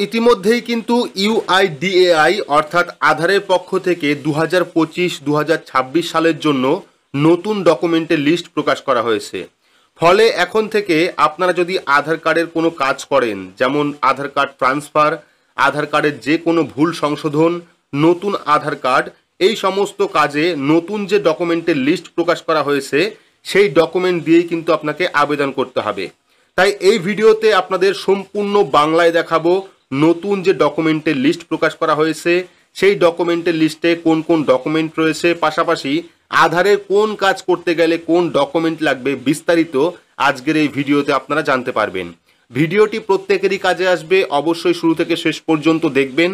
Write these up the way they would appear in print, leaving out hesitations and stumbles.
ইতিমধ্যেই কিন্তু ইউআইডিএআই অর্থাৎ আধারের পক্ষ থেকে 2025-2026 সালের জন্য নতুন ডকুমেন্টের লিস্ট প্রকাশ করা হয়েছে। ফলে এখন থেকে আপনারা যদি আধার কার্ডের কোনো কাজ করেন, যেমন আধার কার্ড ট্রান্সফার, আধার কার্ডের যে কোনো ভুল সংশোধন, নতুন আধার কার্ড, এই সমস্ত কাজে নতুন যে ডকুমেন্টের লিস্ট প্রকাশ করা হয়েছে সেই ডকুমেন্ট দিয়েই কিন্তু আপনাকে আবেদন করতে হবে। তাই এই ভিডিওতে আপনাদের সম্পূর্ণ বাংলায় দেখাবো নতুন যে ডকুমেন্টের লিস্ট প্রকাশ করা হয়েছে সেই ডকুমেন্টের লিস্টে কোন কোন ডকুমেন্ট রয়েছে, পাশাপাশি আধারের কোন কাজ করতে গেলে কোন ডকুমেন্ট লাগবে, বিস্তারিত আজকের এই ভিডিওতে আপনারা জানতে পারবেন। ভিডিওটি প্রত্যেকেরই কাজে আসবে, অবশ্যই শুরু থেকে শেষ পর্যন্ত দেখবেন।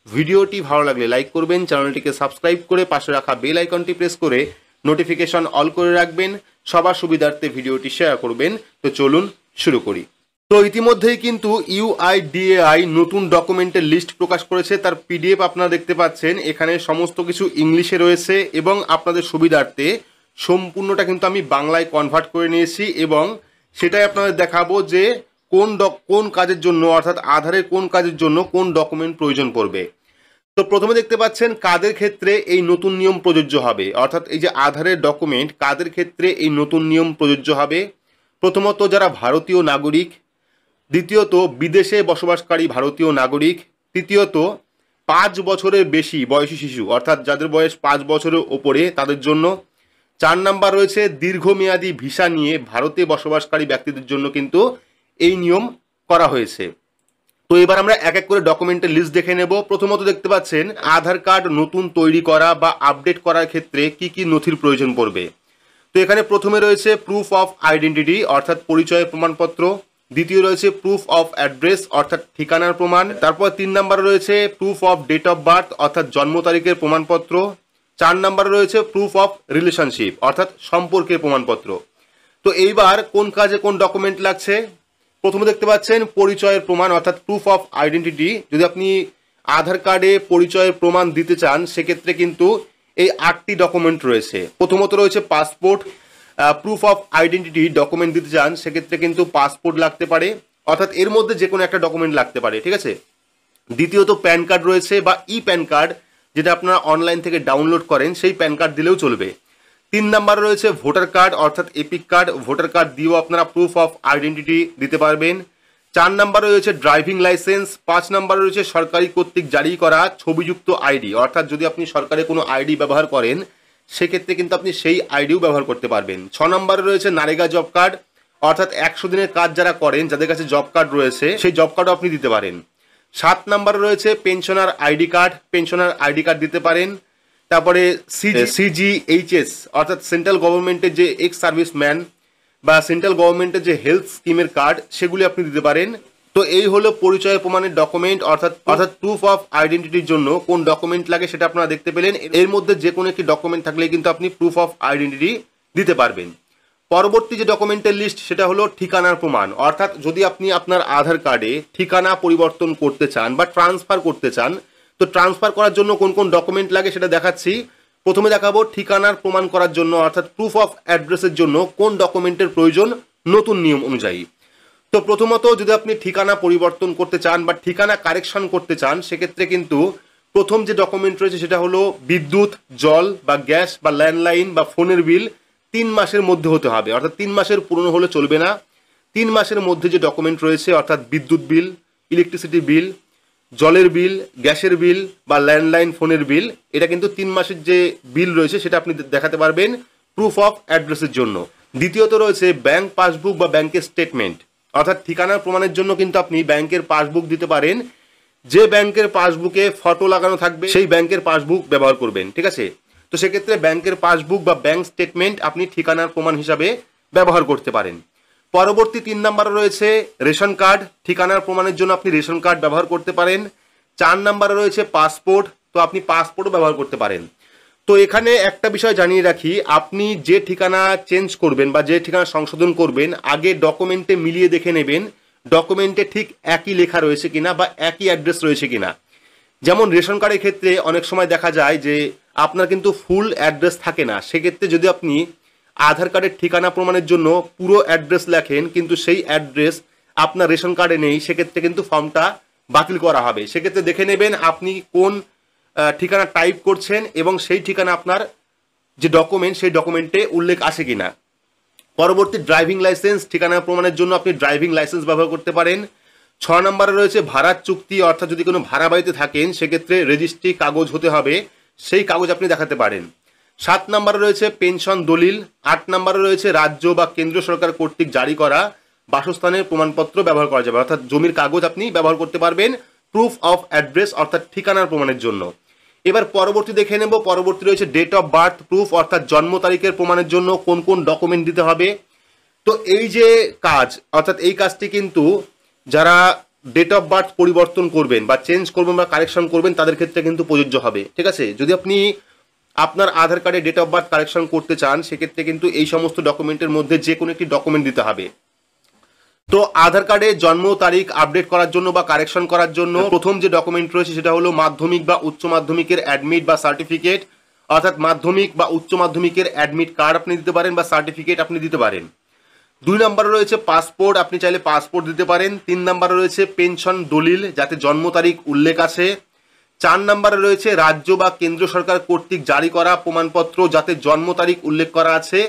ভিডিওটি ভালো লাগলে লাইক করবেন, চ্যানেলটিকে সাবস্ক্রাইব করে পাশে রাখা বেল আইকনটি প্রেস করে নোটিফিকেশন অল করে রাখবেন, সবার সুবিধার্থে ভিডিওটি শেয়ার করবেন। তো চলুন শুরু করি। তো ইতিমধ্যেই কিন্তু ইউআইডিএআই নতুন ডকুমেন্টের লিস্ট প্রকাশ করেছে, তার পিডিএফ আপনারা দেখতে পাচ্ছেন। এখানে সমস্ত কিছু ইংলিশে রয়েছে এবং আপনাদের সুবিধার্থে সম্পূর্ণটা কিন্তু আমি বাংলায় কনভার্ট করে নিয়েছি এবং সেটাই আপনাদের দেখাবো যে কোন কাজের জন্য, অর্থাৎ আধারের কোন কাজের জন্য কোন ডকুমেন্ট প্রয়োজন পড়বে। তো প্রথমে দেখতে পাচ্ছেন কাদের ক্ষেত্রে এই নতুন নিয়ম প্রযোজ্য হবে, অর্থাৎ এই যে আধারের ডকুমেন্ট কাদের ক্ষেত্রে এই নতুন নিয়ম প্রযোজ্য হবে। প্রথমত যারা ভারতীয় নাগরিক, দ্বিতীয়ত বিদেশে বসবাসকারী ভারতীয় নাগরিক, তৃতীয়ত 5 বছরের বেশি বয়সী শিশু, অর্থাৎ যাদের বয়স 5 বছরের ওপরে তাদের জন্য। 4 নাম্বার রয়েছে দীর্ঘমেয়াদী ভিসা নিয়ে ভারতে বসবাসকারী ব্যক্তিদের জন্য কিন্তু এই নিয়ম করা হয়েছে। তো এবার আমরা এক এক করে ডকুমেন্টের লিস্ট দেখে নেব। প্রথমত দেখতে পাচ্ছেন আধার কার্ড নতুন তৈরি করা বা আপডেট করার ক্ষেত্রে কি কি নথির প্রয়োজন পড়বে। তো এখানে প্রথমে রয়েছে প্রুফ অফ আইডেন্টিটি অর্থাৎ পরিচয়ের প্রমাণপত্র, দ্বিতীয় রয়েছে প্রুফ অফ অ্যাড্রেস অর্থাৎ ঠিকানার প্রমাণ, তারপর 3 নাম্বার রয়েছে proof of date of birth অর্থাৎ জন্ম তারিখের প্রমাণপত্র, 4 নাম্বার রয়েছে প্রুফ অফ রিলেশনশিপ অর্থাৎ সম্পর্কের প্রমাণপত্র। তো এইবার কোন কাজে কোন ডকুমেন্ট লাগছে। প্রথমে দেখতে পাচ্ছেন পরিচয়ের প্রমাণ অর্থাৎ প্রুফ অফ আইডেন্টিটি। যদি আপনি আধার কার্ডে পরিচয়ের প্রমাণ দিতে চান সেক্ষেত্রে কিন্তু এই 8টি ডকুমেন্ট রয়েছে। প্রথমত রয়েছে passport, proof of identity document দিতে চান সেক্ষেত্রে কিন্তু পাসপোর্ট লাগতে পারে, অর্থাৎ এর মধ্যে যে কোনো একটা ডকুমেন্ট লাগতে পারে, ঠিক আছে। দ্বিতীয়ত প্যান কার্ড রয়েছে বা ই প্যান কার্ড, যেটা আপনারা অনলাইন থেকে ডাউনলোড করেন সেই প্যান কার্ড দিলেও চলবে। 3 নাম্বার রয়েছে ভোটার কার্ড অর্থাৎ এপিক কার্ড, ভোটার কার্ড দিয়েও আপনারা প্রুফ অফ আইডেন্টিটি দিতে পারবেন। 4 নাম্বার রয়েছে ড্রাইভিং লাইসেন্স, 5 নাম্বার রয়েছে সরকারি কর্তৃক জারি করা ছবিযুক্ত আইডি, অর্থাৎ যদি আপনি সরকারি কোনো আইডি ব্যবহার করেন সেক্ষেত্রে কিন্তু আপনি সেই আইডিও ব্যবহার করতে পারবেন। 6 নম্বরে রয়েছে নারেগা জব কার্ড, অর্থাৎ 100 দিনের কাজ যারা করেন যাদের কাছে জব কার্ড রয়েছে সেই জব কার্ডও আপনি দিতে পারেন। 7 নম্বরে রয়েছে pensioner ID card, pensioner ID card দিতে পারেন। তারপরে সিজিএইচএস অর্থাৎ সেন্ট্রাল গভর্নমেন্টের যে এক্স সার্ভিসম্যান বা সেন্ট্রাল গভর্নমেন্টের যে হেলথ স্কিমের কার্ড সেগুলি আপনি দিতে পারেন। তো এই হলো পরিচয় প্রমাণের ডকুমেন্ট অর্থাৎ প্রুফ অফ আইডেন্টিটির জন্য কোন ডকুমেন্ট লাগে সেটা আপনারা দেখতে পেলেন। এর মধ্যে যে কোনো একটি ডকুমেন্ট থাকলে কিন্তু আপনি প্রুফ অফ আইডেন্টিটি দিতে পারবেন। পরবর্তী যে ডকুমেন্টের লিস্ট সেটা হলো ঠিকানার প্রমাণ, অর্থাৎ যদি আপনি আপনার আধার কার্ডে ঠিকানা পরিবর্তন করতে চান বা ট্রান্সফার করতে চান, তো ট্রান্সফার করার জন্য কোন কোন ডকুমেন্ট লাগে সেটা দেখাচ্ছি। প্রথমে দেখাবো ঠিকানার প্রমাণ করার জন্য অর্থাৎ প্রুফ অফ অ্যাড্রেসের জন্য কোন ডকুমেন্টের প্রয়োজন নতুন নিয়ম অনুযায়ী। তো প্রথমত যদি আপনি ঠিকানা পরিবর্তন করতে চান বা ঠিকানা কারেকশন করতে চান সেক্ষেত্রে কিন্তু প্রথম যে ডকুমেন্ট রয়েছে সেটা হলো বিদ্যুৎ, জল বা গ্যাস বা ল্যান্ডলাইন বা ফোনের বিল 3 মাসের মধ্যে হতে হবে, অর্থাৎ 3 মাসের পুরনো হলে চলবে না। 3 মাসের মধ্যে যে ডকুমেন্ট রয়েছে অর্থাৎ বিদ্যুৎ বিল, ইলেকট্রিসিটি বিল, জলের বিল, গ্যাসের বিল বা ল্যান্ডলাইন ফোনের বিল, এটা কিন্তু 3 মাসের যে বিল রয়েছে সেটা আপনি দেখাতে পারবেন প্রুফ অফ অ্যাড্রেসের জন্য। দ্বিতীয়ত রয়েছে ব্যাংক পাসবুক বা ব্যাংকের স্টেটমেন্ট, অর্থাৎ ঠিকানার প্রমাণের জন্য কিন্তু আপনি ব্যাংকের পাসবুক দিতে পারেন। যে ব্যাংকের পাসবুকে ফটো লাগানো থাকবে সেই ব্যাংকের পাসবুক ব্যবহার করবেন, ঠিক আছে। তো সেক্ষেত্রে ব্যাংকের পাসবুক বা ব্যাংক স্টেটমেন্ট আপনি ঠিকানার প্রমাণ হিসাবে ব্যবহার করতে পারেন। পরবর্তী 3 নাম্বারে রয়েছে রেশন কার্ড, ঠিকানার প্রমাণের জন্য আপনি রেশন কার্ড ব্যবহার করতে পারেন। 4 নাম্বারে রয়েছে পাসপোর্ট, তো আপনি পাসপোর্টও ব্যবহার করতে পারেন। তো এখানে একটা বিষয় জানিয়ে রাখি, আপনি যে ঠিকানা চেঞ্জ করবেন বা যে ঠিকানা সংশোধন করবেন আগে ডকুমেন্টে মিলিয়ে দেখে নেবেন ডকুমেন্টে ঠিক একই লেখা রয়েছে কিনা বা একই অ্যাড্রেস রয়েছে কিনা। যেমন রেশন কার্ডের ক্ষেত্রে অনেক সময় দেখা যায় যে আপনার কিন্তু ফুল অ্যাড্রেস থাকে না, সেক্ষেত্রে যদি আপনি আধার কার্ডের ঠিকানা প্রমাণের জন্য পুরো অ্যাড্রেস লেখেন কিন্তু সেই অ্যাড্রেস আপনার রেশন কার্ডে নেই, সেক্ষেত্রে কিন্তু ফর্মটা বাতিল করা হবে। সেক্ষেত্রে দেখে নেবেন আপনি কোন ঠিকানা টাইপ করছেন এবং সেই ঠিকানা আপনার যে ডকুমেন্ট সেই ডকুমেন্টে উল্লেখ আছে কিনা। পরবর্তী ড্রাইভিং লাইসেন্স, ঠিকানা প্রমাণের জন্য আপনি ড্রাইভিং লাইসেন্স ব্যবহার করতে পারেন। 6 নম্বরে রয়েছে ভাড়ার চুক্তি, অর্থাৎ যদি কোনো ভাড়া বাড়িতে থাকেন সেক্ষেত্রে রেজিস্ট্রি কাগজ হতে হবে, সেই কাগজ আপনি দেখাতে পারেন। 7 নম্বরে রয়েছে পেনশন দলিল। 8 নম্বরে রয়েছে রাজ্য বা কেন্দ্র সরকার কর্তৃক জারি করা বাসস্থানের প্রমাণপত্র ব্যবহার করা যাবে, অর্থাৎ জমির কাগজ আপনি ব্যবহার করতে পারবেন প্রুফ অফ অ্যাড্রেস অর্থাৎ ঠিকানার প্রমাণের জন্য। এবার পরবর্তী দেখে নেব, পরবর্তী রয়েছে ডেট অফ বার্থ প্রুফ, অর্থাৎ জন্ম তারিখের প্রমাণের জন্য কোন কোন ডকুমেন্ট দিতে হবে। তো এই যে কাজ, অর্থাৎ এই কাজটি কিন্তু যারা ডেট অফ বার্থ পরিবর্তন করবেন বা চেঞ্জ করবেন বা কারেকশন করবেন তাদের ক্ষেত্রে কিন্তু প্রযোজ্য হবে। ঠিক আছে, যদি আপনি আপনার আধার কার্ডে ডেট অফ বার্থ কারেকশন করতে চান সেক্ষেত্রে কিন্তু এই সমস্ত ডকুমেন্টের মধ্যে যে কোনো একটি ডকুমেন্ট দিতে হবে। তো আধার কার্ডে জন্ম তারিখ আপডেট করার জন্য বা কারেকশন করার জন্য প্রথম যে ডকুমেন্ট রয়েছে সেটা হলো মাধ্যমিক বা উচ্চ মাধ্যমিকের অ্যাডমিট বা সার্টিফিকেট, অর্থাৎ মাধ্যমিক বা উচ্চ মাধ্যমিকের অ্যাডমিট কার্ড আপনি দিতে পারেন বা সার্টিফিকেট আপনি দিতে পারেন। 2 নম্বরে রয়েছে পাসপোর্ট, আপনি চাইলে পাসপোর্ট দিতে পারেন। 3 নম্বরে রয়েছে পেনশন দলিল যাতে জন্ম তারিখ উল্লেখ আছে। 4 নম্বরে রয়েছে রাজ্য বা কেন্দ্র সরকার কর্তৃক জারি করা প্রমাণপত্র যাতে জন্ম তারিখ উল্লেখ করা আছে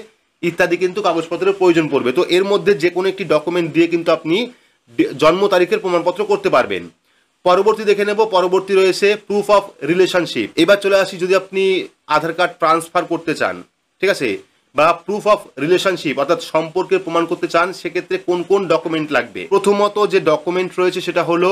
ইত্যাদি কিন্তু কাগজপত্রের প্রয়োজন পড়বে। তো এর মধ্যে যে কোনো একটি ডকুমেন্ট দিয়ে কিন্তু আপনি জন্ম তারিখের প্রমাণপত্র করতে পারবেন। পরবর্তী দেখে নেব, পরবর্তী রয়েছে প্রুফ অফ রিলেশনশিপ। এবার চলে আসি, যদি আপনি আধার কার্ড ট্রান্সফার করতে চান, ঠিক আছে, বা প্রুফ অফ রিলেশনশিপ অর্থাৎ সম্পর্কের প্রমাণ করতে চান সেক্ষেত্রে কোন কোন ডকুমেন্ট লাগবে। প্রথমত যে ডকুমেন্ট রয়েছে সেটা হলো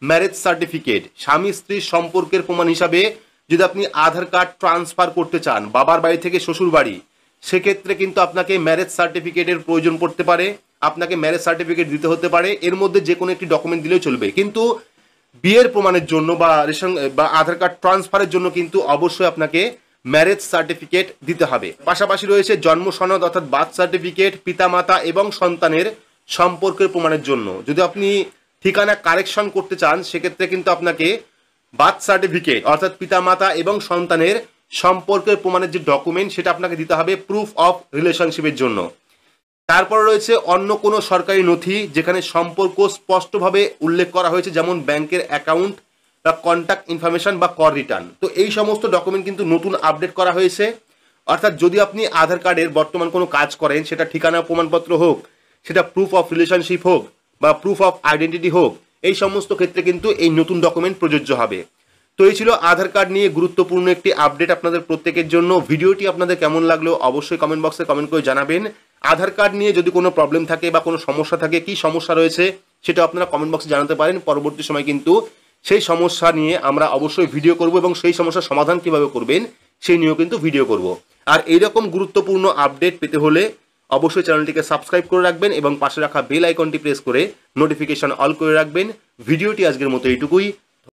ম্যারেজ সার্টিফিকেট। স্বামী স্ত্রীর সম্পর্কের প্রমাণ হিসাবে যদি আপনি আধার কার্ড ট্রান্সফার করতে চান বাবার বাড়ি থেকে শ্বশুর বাড়ি, সেক্ষেত্রে কিন্তু আপনাকে ম্যারেজ সার্টিফিকেটের প্রয়োজন পড়তে পারে, আপনাকে ম্যারেজ সার্টিফিকেট দিতে হতে পারে। এর মধ্যে যে কোনো একটি ডকুমেন্ট দিলেও চলবে, কিন্তু বিয়ের প্রমাণের জন্য বা রেশন বা আধার কার্ড ট্রান্সফারের জন্য কিন্তু অবশ্যই আপনাকে ম্যারেজ সার্টিফিকেট দিতে হবে। পাশাপাশি রয়েছে জন্ম সনদ অর্থাৎ বার্থ সার্টিফিকেট, পিতামাতা এবং সন্তানের সম্পর্কের প্রমাণের জন্য। যদি আপনি ঠিকানা কারেকশন করতে চান সেক্ষেত্রে কিন্তু আপনাকে বার্থ সার্টিফিকেট অর্থাৎ পিতামাতা এবং সন্তানের সম্পর্কের প্রমাণের যে ডকুমেন্ট সেটা আপনাকে দিতে হবে প্রুফ অফ রিলেশনশিপের জন্য। তারপর রয়েছে অন্য কোনো সরকারি নথি যেখানে সম্পর্ক স্পষ্টভাবে উল্লেখ করা হয়েছে, যেমন ব্যাংকের অ্যাকাউন্ট বা কন্ট্যাক্ট ইনফরমেশন বা কর রিটার্ন। তো এই সমস্ত ডকুমেন্ট কিন্তু নতুন আপডেট করা হয়েছে। অর্থাৎ যদি আপনি আধার কার্ডের বর্তমান কোনো কাজ করেন, সেটা ঠিকানা প্রমাণপত্র হোক, সেটা প্রুফ অফ রিলেশনশিপ হোক বা প্রুফ অফ আইডেন্টিটি হোক, এই সমস্ত ক্ষেত্রে কিন্তু এই নতুন ডকুমেন্ট প্রযোজ্য হবে। তো এই ছিল আধার কার্ড নিয়ে গুরুত্বপূর্ণ একটি আপডেট আপনাদের প্রত্যেকের জন্য। ভিডিওটি আপনাদের কেমন লাগলো অবশ্যই কমেন্ট বক্সে কমেন্ট করে জানাবেন। আধার কার্ড নিয়ে যদি কোনো প্রবলেম থাকে বা কোনো সমস্যা থাকে, কি সমস্যা রয়েছে সেটা আপনারা কমেন্ট বক্সে জানাতে পারেন। পরবর্তী সময় কিন্তু সেই সমস্যা নিয়ে আমরা অবশ্যই ভিডিও করব এবং সেই সমস্যার সমাধান কিভাবে করবেন সেই নিয়েও কিন্তু ভিডিও করব। আর এইরকম গুরুত্বপূর্ণ আপডেট পেতে হলে অবশ্যই চ্যানেলটিকে সাবস্ক্রাইব করে রাখবেন এবং পাশে রাখা বেল আইকনটি প্রেস করে নোটিফিকেশন অল করে রাখবেন। ভিডিওটি আজকের মতো এইটুকুই।